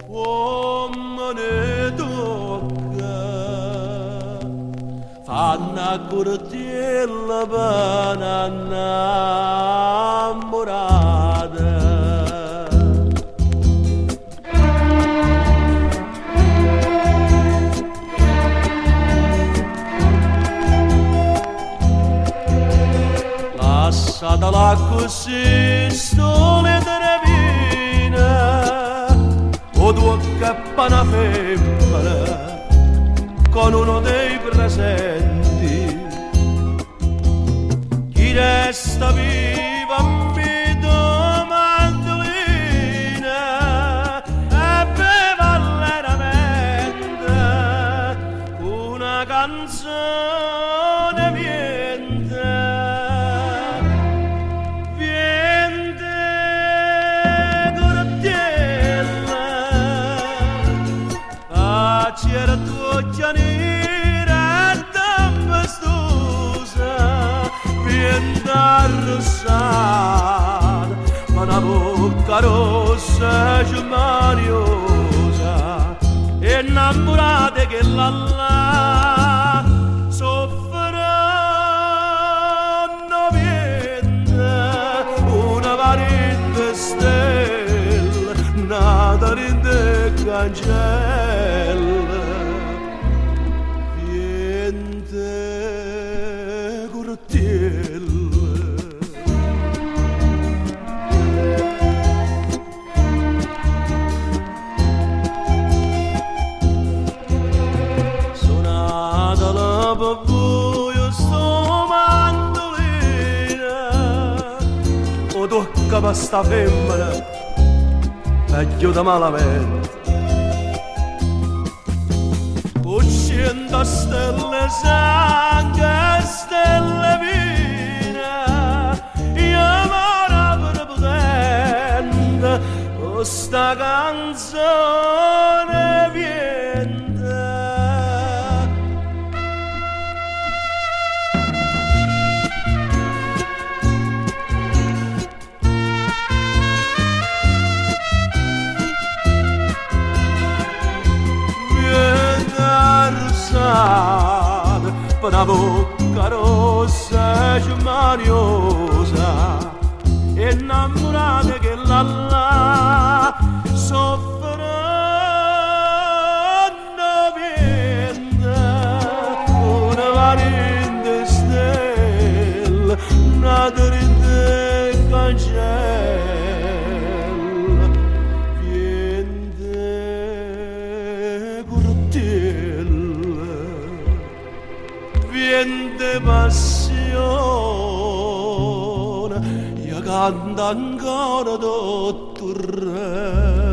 Uomine tocca fanno curtiella per innamorare. Lasciatela così, sole delle vine, o due cappana femmina, con uno dei presenti. Chi resta viva mi domandolina, e beva veramente una canzone viente. C'era tua chianera tempestosa, viene arrossata, ma una bocca rossa gemaniosa, innamorate che là soffrono viente, una variante stella, nata in de cancella. Suonata la buio sto mandolina, o tocca per sta femmina peggio da malamente. Uscendo stelle sangue, stelle vine, io amore prepotente, questa canzone viene. Per una bocca rossa gemaniosa, innamorate che là soffrono viente, una variante stella, nata in de cancella, viente curtella, viente passione, io canto ancora tutto il re.